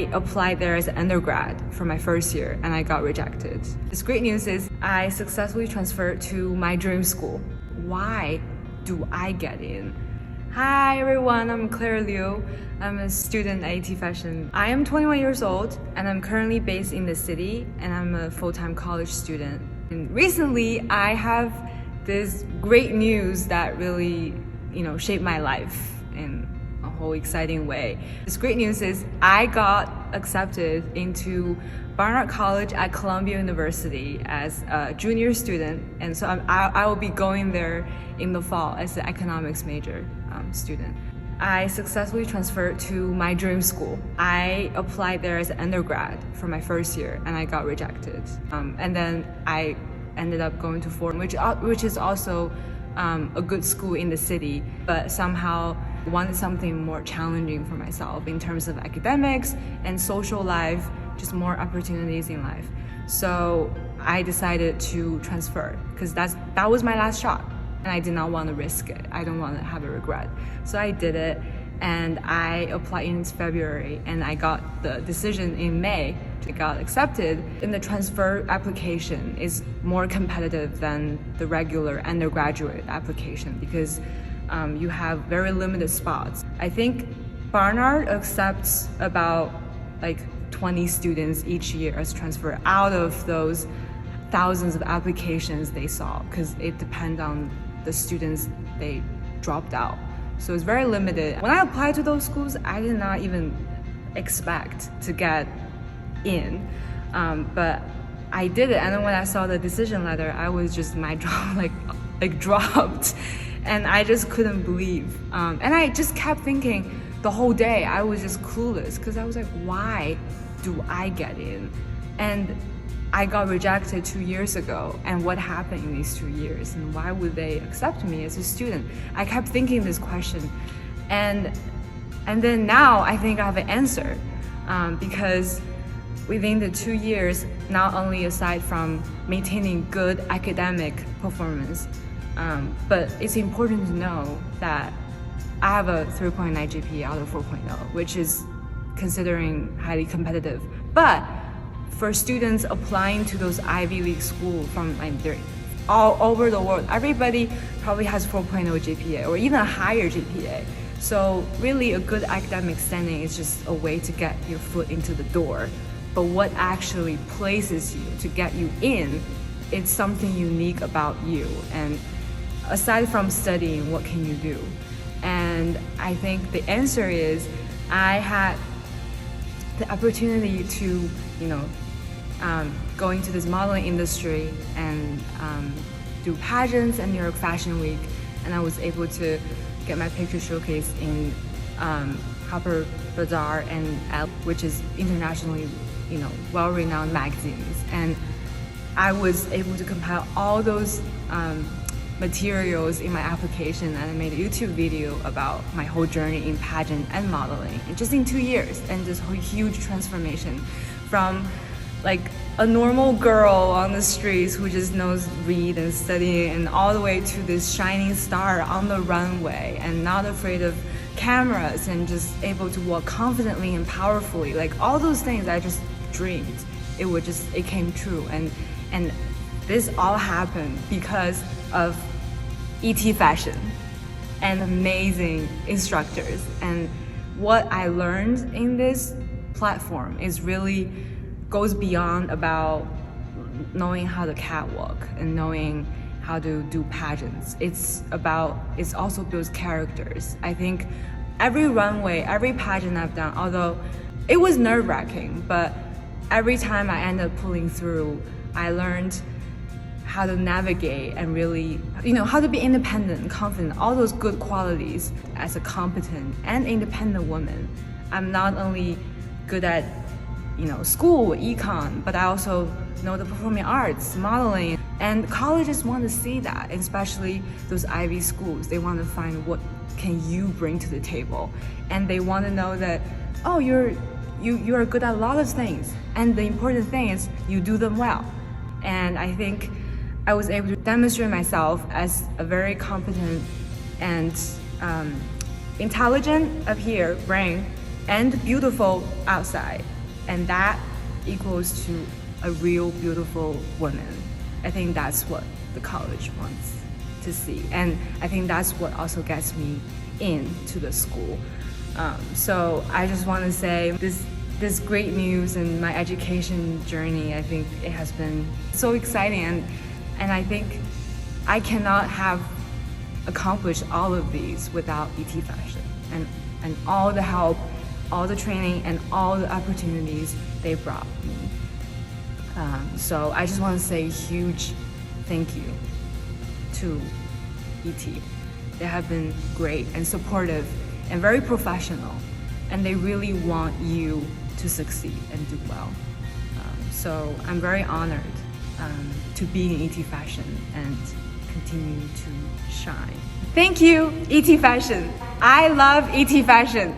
I applied there as an undergrad for my first year and I got rejected. This great news is I successfully transferred to my dream school. Why do I get in? Hi everyone, I'm Claire Liu. I'm a student at AT Fashion. I am 21 years old and I'm currently based in the city and I'm a full-time college student. And recently I have this great news that really, shaped my life in a whole exciting way. This great news is I got accepted into Barnard College at Columbia University as a junior student, and so I will be going there in the fall as an economics major student. I successfully transferred to my dream school. I applied there as an undergrad for my first year and I got rejected. And then I ended up going to Fordham, which is also a good school in the city, but somehow wanted something more challenging for myself in terms of academics and social life, just more opportunities in life. So I decided to transfer because that was my last shot and I did not want to risk it. I don't want to have a regret. So I did it and I applied in February and I got the decision in May. I got accepted. And the transfer application is more competitive than the regular undergraduate application because you have very limited spots. I think Barnard accepts about 20 students each year as transfer out of those thousands of applications they saw because it depends on the students they dropped out. So it's very limited. When I applied to those schools, I did not even expect to get in, but I did it. And then when I saw the decision letter, I was just, my jaw dropped. And I just couldn't believe. And I just kept thinking the whole day, I was just clueless because I was like, why do I get in? And I got rejected 2 years ago. And what happened in these 2 years? And why would they accept me as a student? I kept thinking this question. And then now I think I have an answer because within the 2 years, not only aside from maintaining good academic performance, but it's important to know that I have a 3.9 GPA out of 4.0, which is considering highly competitive. But for students applying to those Ivy League schools from they're all over the world, everybody probably has 4.0 GPA or even a higher GPA. So really a good academic standing is just a way to get your foot into the door. But what actually places you to get you in, it's something unique about you. And aside from studying, what can you do? And I think the answer is I had the opportunity to, go into this modeling industry and do pageants and New York Fashion Week. And I was able to get my picture showcased in Harper's Bazaar and Elle, which is internationally, well-renowned magazines. And I was able to compile all those materials in my application and I made a YouTube video about my whole journey in pageant and modeling, and just in 2 years, and this whole huge transformation from a normal girl on the streets who just knows read and study, and all the way to this shining star on the runway and not afraid of cameras and just able to walk confidently and powerfully. All those things I just dreamed, it came true. And this all happened because of AT Fashion and amazing instructors. And what I learned in this platform is really goes beyond about knowing how to catwalk and knowing how to do pageants. It's also builds characters. I think every runway, every pageant I've done, although it was nerve-wracking, but every time I ended up pulling through, I learned how to navigate and really, how to be independent and confident, all those good qualities as a competent and independent woman. I'm not only good at, school, econ, but I also know the performing arts, modeling, and colleges want to see that, especially those Ivy schools. They want to find what can you bring to the table, and they want to know that, oh, you are good at a lot of things, and the important thing is you do them well. And I think I was able to demonstrate myself as a very competent and intelligent brain, and beautiful outside, and that equals to a real beautiful woman. I think that's what the college wants to see, and I think that's what also gets me into the school. So I just want to say this great news in my education journey. I think it has been so exciting, and I think I cannot have accomplished all of these without ET Fashion and all the help, all the training, and all the opportunities they brought me. So I just want to say a huge thank you to ET. They have been great and supportive and very professional, and they really want you to succeed and do well. So I'm very honored to be in ET Fashion and continue to shine. Thank you, ET Fashion. I love ET Fashion.